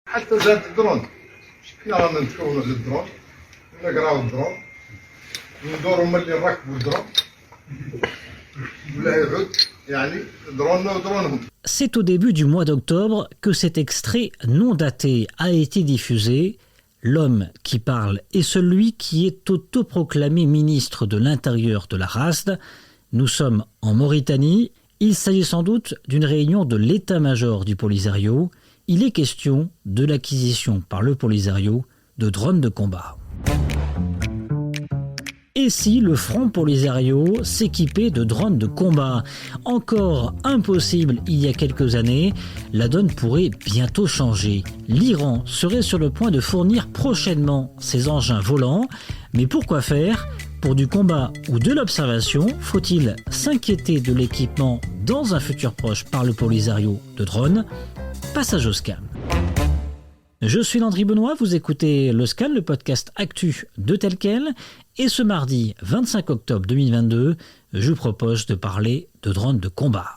حتى زاد الدرون حنا رانا نتكونوا على الدرون نقراو الدرون ندورو ملي نركبوا الدرون ولا يعود يعني دروننا ودرونهم. C'est au début du mois d'octobre que cet extrait non daté a été diffusé. L'homme qui parle est celui qui est autoproclamé ministre de l'Intérieur de la RASD. Nous sommes en Mauritanie. Il s'agit sans doute d'une réunion de l'état-major du Polisario. Il est question de l'acquisition par le Polisario de drones de combat. Et si le Front Polisario s'équipait de drones de combat? Encore impossible il y a quelques années, la donne pourrait bientôt changer. L'Iran serait sur le point de fournir prochainement ses engins volants. Mais pour quoi faire? Pour du combat ou de l'observation, faut-il s'inquiéter de l'équipement dans un futur proche par le Polisario de drones? Passage au scan. Je suis Landry Benoît, vous écoutez Le Scan, le podcast actu de Tel Quel. Et ce mardi 25 octobre 2022, je vous propose de parler de drones de combat.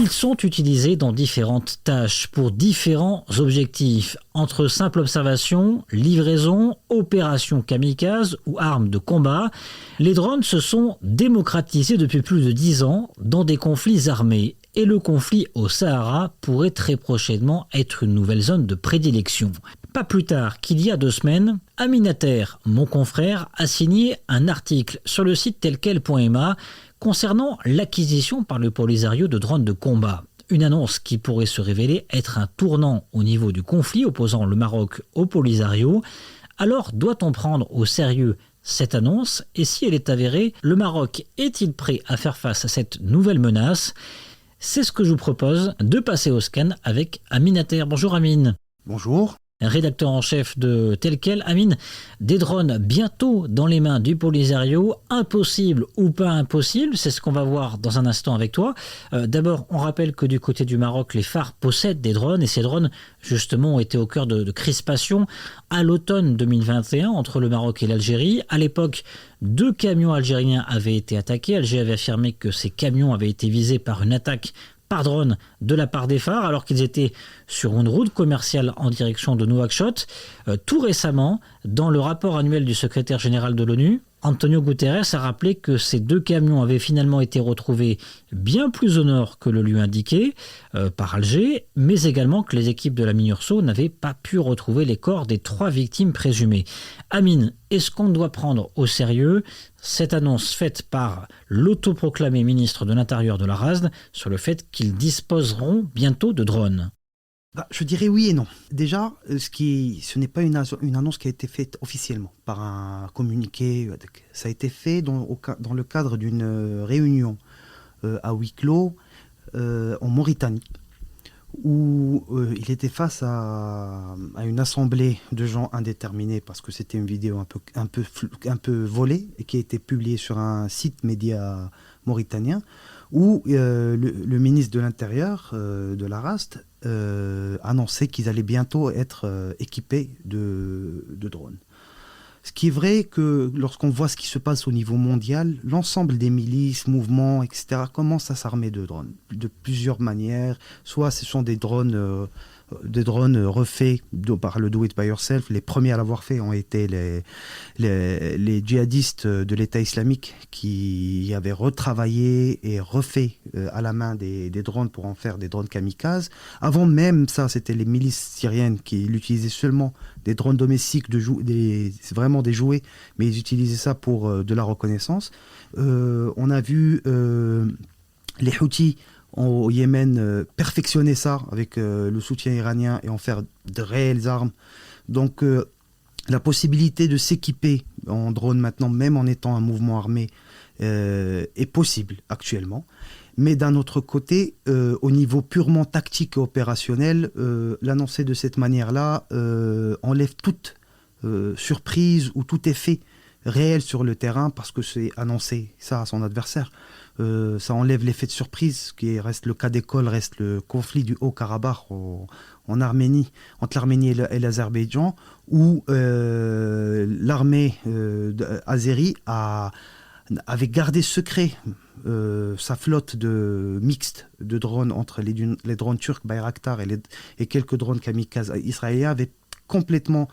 Ils sont utilisés dans différentes tâches pour différents objectifs, entre simple observation, livraison, opération kamikaze ou armes de combat. Les drones se sont démocratisés depuis plus de 10 ans dans des conflits armés. Et le conflit au Sahara pourrait très prochainement être une nouvelle zone de prédilection. Pas plus tard qu'il y a 2 semaines, Aminater, mon confrère, a signé un article sur le site telquel.ma concernant l'acquisition par le Polisario de drones de combat. Une annonce qui pourrait se révéler être un tournant au niveau du conflit opposant le Maroc au Polisario. Alors, doit-on prendre au sérieux cette annonce? Et si elle est avérée, le Maroc est-il prêt à faire face à cette nouvelle menace? C'est ce que je vous propose de passer au scan avec Aminater. Bonjour Amine. Bonjour. Rédacteur en chef de Tel Quel. Amine, des drones bientôt dans les mains du Polisario, impossible ou pas impossible, c'est ce qu'on va voir dans un instant avec toi. D'abord, on rappelle que du côté du Maroc, les phares possèdent des drones et ces drones, justement, ont été au cœur de crispations à l'automne 2021 entre le Maroc et l'Algérie. À l'époque, 2 camions algériens avaient été attaqués. Alger avait affirmé que ces camions avaient été visés par une attaque par drone de la part des phares alors qu'ils étaient sur une route commerciale en direction de Nouakchott. Tout récemment, dans le rapport annuel du secrétaire général de l'ONU, Antonio Guterres a rappelé que ces 2 camions avaient finalement été retrouvés bien plus au nord que le lui indiquait par Alger, mais également que les équipes de la Minurso n'avaient pas pu retrouver les corps des 3 victimes présumées. Amine, est-ce qu'on doit prendre au sérieux cette annonce faite par l'autoproclamé ministre de l'Intérieur de la RASD sur le fait qu'ils disposeront bientôt de drones? Je dirais oui et non. Déjà, ce n'est pas une annonce qui a été faite officiellement par un communiqué. Ça a été fait dans le cadre d'une réunion à huis clos en Mauritanie, où il était face à une assemblée de gens indéterminés, parce que c'était une vidéo un peu volée et qui a été publiée sur un site média mauritanien, où le ministre de l'Intérieur de la RASD annonçait qu'ils allaient bientôt être équipés de drones. Ce qui est vrai que lorsqu'on voit ce qui se passe au niveau mondial, l'ensemble des milices, mouvements, etc. commencent à s'armer de drones de plusieurs manières. Soit ce sont des drones refaits par le do it by yourself. Les premiers à l'avoir fait ont été les djihadistes de l'État islamique qui avaient retravaillé et refait à la main des drones pour en faire des drones kamikazes. Avant même ça, c'était les milices syriennes qui l'utilisaient seulement, des drones domestiques, c'est vraiment des jouets, mais ils utilisaient ça pour de la reconnaissance. On a vu les Houthis au Yémen perfectionner ça avec le soutien iranien et en faire de réelles armes. Donc la possibilité de s'équiper en drone maintenant, même en étant un mouvement armé, est possible actuellement. Mais d'un autre côté, au niveau purement tactique et opérationnel, l'annoncer de cette manière-là enlève toute surprise ou tout effet réel sur le terrain, parce que c'est annoncer ça à son adversaire. Ça enlève l'effet de surprise, qui reste le cas d'école, reste le conflit du Haut-Karabakh en Arménie, entre l'Arménie et l'Azerbaïdjan, où l'armée azérie a avait gardé secret sa flotte mixte de drones entre les drones turcs Bayraktar et quelques drones kamikazes israéliens, avait complètement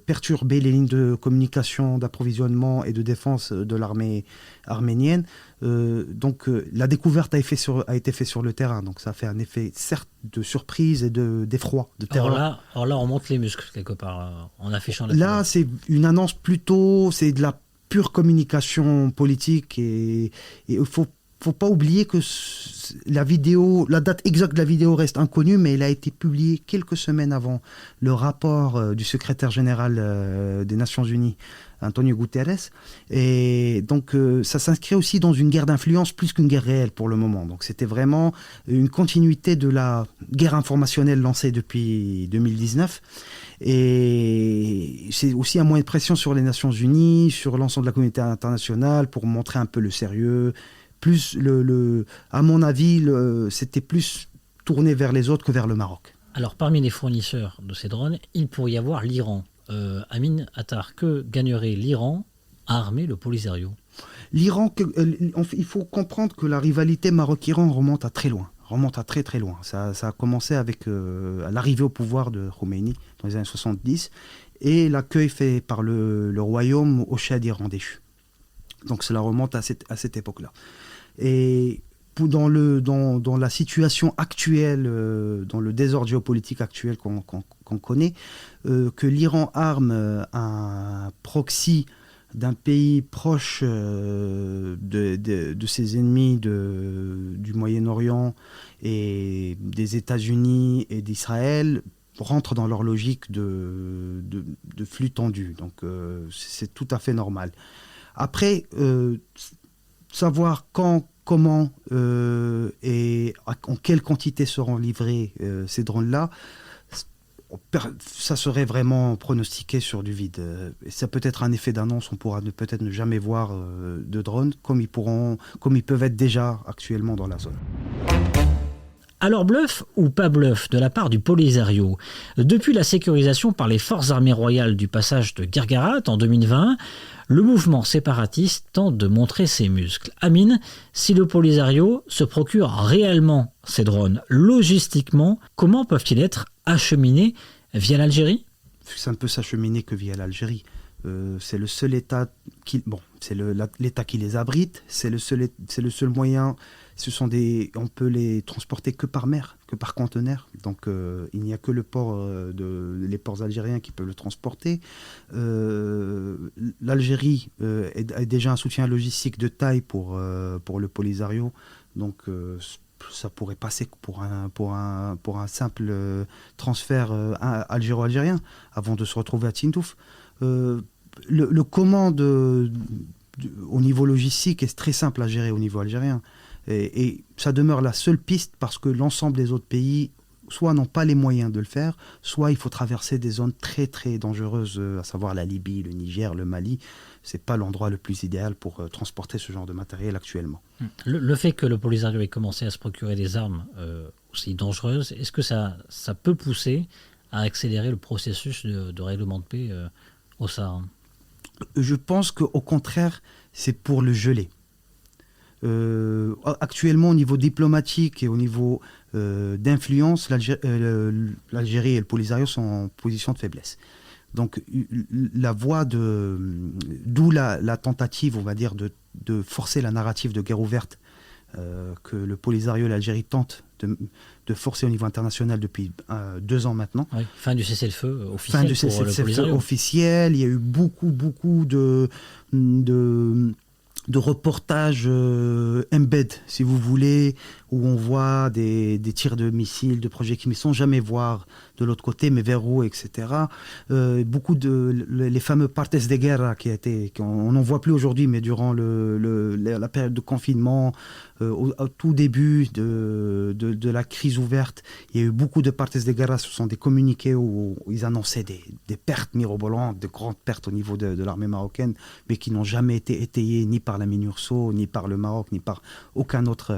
perturbé les lignes de communication, d'approvisionnement et de défense de l'armée arménienne. La découverte a été faite sur le terrain. Donc ça a fait un effet, certes, de surprise et d'effroi, de terreur. Alors là, on monte les muscles quelque part en affichant la Là, c'est une annonce plutôt, c'est de la pure communication politique et il faut pas oublier que la date exacte de la vidéo reste inconnue, mais elle a été publiée quelques semaines avant le rapport du secrétaire général des Nations Unies, Antonio Guterres. Et donc, ça s'inscrit aussi dans une guerre d'influence plus qu'une guerre réelle pour le moment. Donc, c'était vraiment une continuité de la guerre informationnelle lancée depuis 2019. Et c'est aussi un moyen de pression sur les Nations Unies, sur l'ensemble de la communauté internationale pour montrer un peu le sérieux. Plus à mon avis, c'était plus tourné vers les autres que vers le Maroc. Alors, parmi les fournisseurs de ces drones, il pourrait y avoir l'Iran. Amin Attar, que gagnerait l'Iran à armer le Polisario? L'Iran, il faut comprendre que la rivalité Maroc-Iran remonte à très loin. Remonte à très très loin. Ça a commencé avec l'arrivée au pouvoir de Khomeini dans les années 70 et l'accueil fait par le royaume au Shah d'Iran déchu. Donc cela remonte à cette époque-là. Et dans la situation actuelle, dans le désordre géopolitique actuel qu'on connaît, que l'Iran arme un proxy d'un pays proche de ses ennemis du Moyen-Orient et des États-Unis et d'Israël rentre dans leur logique de flux tendu. Donc c'est tout à fait normal. Après, savoir quand, comment et en quelle quantité seront livrés ces drones-là, ça serait vraiment pronostiqué sur du vide. Ça peut être un effet d'annonce, on pourra peut-être ne jamais voir de drones comme ils peuvent être déjà actuellement dans la zone. Alors bluff ou pas bluff de la part du Polisario? Depuis la sécurisation par les forces armées royales du passage de Guerguerat en 2020, le mouvement séparatiste tente de montrer ses muscles. Amine, si le Polisario se procure réellement ces drones logistiquement, comment peuvent-ils être acheminés via l'Algérie? Ça ne peut s'acheminer que via l'Algérie. C'est le seul État c'est l'État qui les abrite, c'est le seul moyen. On peut les transporter que par mer, que par conteneur. Donc il n'y a que les ports algériens qui peuvent le transporter. L'Algérie est déjà un soutien logistique de taille pour le Polisario. Donc ça pourrait passer pour un simple transfert algéro-algérien avant de se retrouver à Tindouf. Le comment au niveau logistique est très simple à gérer au niveau algérien. Et ça demeure la seule piste parce que l'ensemble des autres pays soit n'ont pas les moyens de le faire, soit il faut traverser des zones très très dangereuses, à savoir la Libye, le Niger, le Mali. C'est pas l'endroit le plus idéal pour transporter ce genre de matériel actuellement. Le fait que le Polisario ait commencé à se procurer des armes aussi dangereuses, est-ce que ça peut pousser à accélérer le processus de règlement de paix au Sahara? Je pense qu'au contraire, c'est pour le geler. Actuellement, au niveau diplomatique et au niveau d'influence, l'Algérie et le Polisario sont en position de faiblesse. Donc, d'où la tentative, on va dire, de forcer la narrative de guerre ouverte que le Polisario et l'Algérie tentent de forcer au niveau international depuis 2 ans maintenant. Oui, fin du cessez-le-feu officiel. Fin du cessez-le-feu officiel. Il y a eu beaucoup de reportages embed, si vous voulez, où on voit des tirs de missiles, de projectiles, sans jamais voir de l'autre côté, mais vers où, etc. Beaucoup les fameux partes de guerre on n'en voit plus aujourd'hui, mais durant la période de confinement, au tout début de la crise ouverte, il y a eu beaucoup de partes de guerre. Ce sont des communiqués où ils annonçaient des pertes mirobolantes, de grandes pertes au niveau de l'armée marocaine, mais qui n'ont jamais été étayées ni par la MINURSO, ni par le Maroc, ni par aucun autre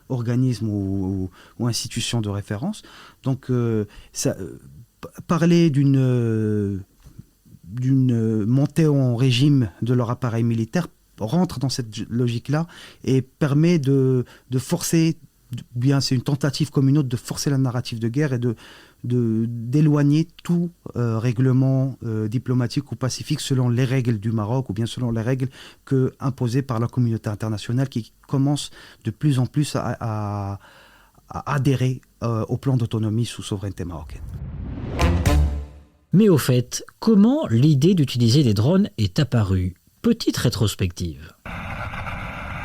organisme ou institution de référence. Donc, parler d'une montée en régime de leur appareil militaire rentre dans cette logique-là et permet de forcer, bien c'est une tentative comme une autre, de forcer la narrative de guerre et d'éloigner tout règlement diplomatique ou pacifique selon les règles du Maroc ou bien selon les règles imposées par la communauté internationale qui commence de plus en plus à adhérer au plan d'autonomie sous souveraineté marocaine. Mais au fait, comment l'idée d'utiliser des drones est apparue? Petite rétrospective.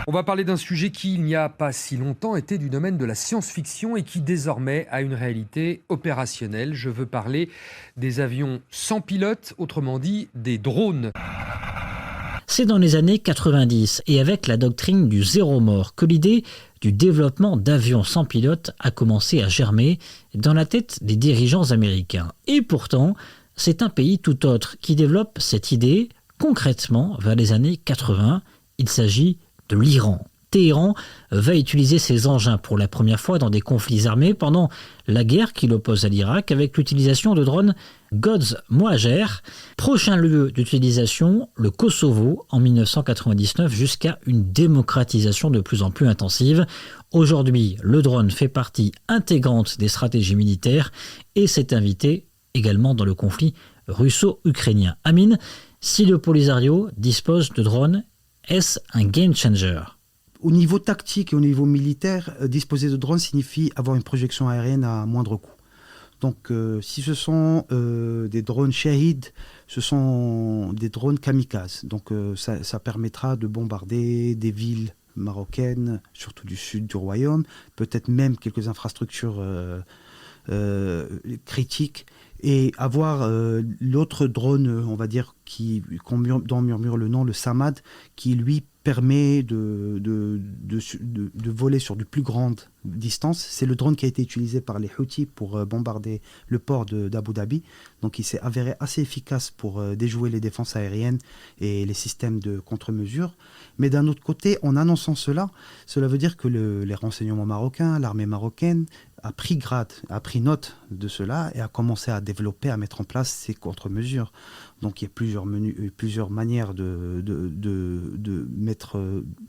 On va parler d'un sujet qui, il n'y a pas si longtemps, était du domaine de la science-fiction et qui désormais a une réalité opérationnelle. Je veux parler des avions sans pilote, autrement dit des drones. C'est dans les années 90 et avec la doctrine du zéro mort que l'idée du développement d'avions sans pilote a commencé à germer dans la tête des dirigeants américains. Et pourtant, c'est un pays tout autre qui développe cette idée concrètement vers les années 80. Il s'agit de l'Iran. Téhéran va utiliser ces engins pour la première fois dans des conflits armés pendant la guerre qui l'oppose à l'Irak avec l'utilisation de drones Godz Mohajer. Prochain lieu d'utilisation, le Kosovo en 1999 jusqu'à une démocratisation de plus en plus intensive. Aujourd'hui, le drone fait partie intégrante des stratégies militaires et s'est invité également dans le conflit russo-ukrainien. Amine, si le Polisario dispose de drones, est-ce un game changer? Au niveau tactique et au niveau militaire, disposer de drones signifie avoir une projection aérienne à moindre coût. Donc si ce sont des drones Shahid, ce sont des drones kamikazes. Donc ça permettra de bombarder des villes marocaines, surtout du sud du royaume, peut-être même quelques infrastructures critiques, et avoir l'autre drone, on va dire, dont murmure le nom, le Samad, qui lui permet de voler sur de plus grandes distances. C'est le drone qui a été utilisé par les Houthis pour bombarder le port d'Abu Dhabi. Donc il s'est avéré assez efficace pour déjouer les défenses aériennes et les systèmes de contre-mesures. Mais d'un autre côté, en annonçant cela veut dire que les renseignements marocains, l'armée marocaine, a pris note de cela et a commencé à développer, à mettre en place ces contre-mesures. Donc il y a plusieurs manières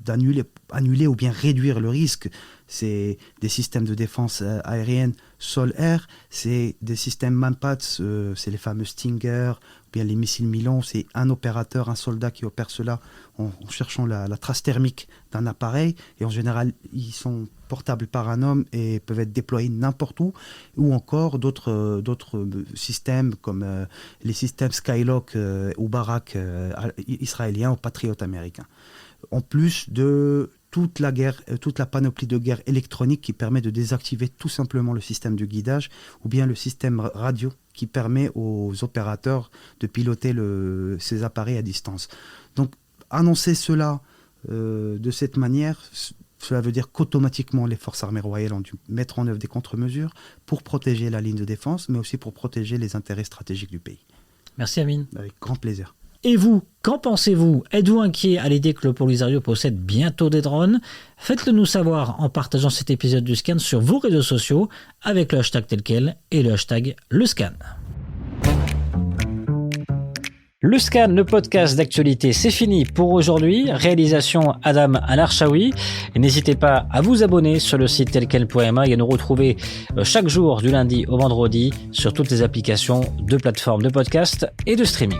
d'annuler ou bien réduire le risque. C'est des systèmes de défense aérienne sol-air, c'est des systèmes Manpads, c'est les fameux Stinger, ou bien les missiles Milan, c'est un opérateur, un soldat qui opère cela en cherchant la trace thermique d'un appareil, et en général ils sont portables par un homme et peuvent être déployés n'importe où, ou encore d'autres systèmes comme les systèmes Skylock ou Barak israéliens ou Patriot américains. En plus de toute la panoplie de guerre électronique qui permet de désactiver tout simplement le système de guidage ou bien le système radio qui permet aux opérateurs de piloter ces appareils à distance. Donc annoncer cela de cette manière, cela veut dire qu'automatiquement les forces armées royales ont dû mettre en œuvre des contre-mesures pour protéger la ligne de défense, mais aussi pour protéger les intérêts stratégiques du pays. Merci Amine. Avec grand plaisir. Et vous, qu'en pensez-vous? Êtes-vous inquiet à l'idée que le Polisario possède bientôt des drones? Faites-le nous savoir en partageant cet épisode du Scan sur vos réseaux sociaux avec le hashtag tel quel et le hashtag LeScan. Le Scan, le podcast d'actualité, c'est fini pour aujourd'hui. Réalisation Adam Al-Arshawi. Et n'hésitez pas à vous abonner sur le site telquel.ma et à nous retrouver chaque jour du lundi au vendredi sur toutes les applications de plateformes de podcast et de streaming.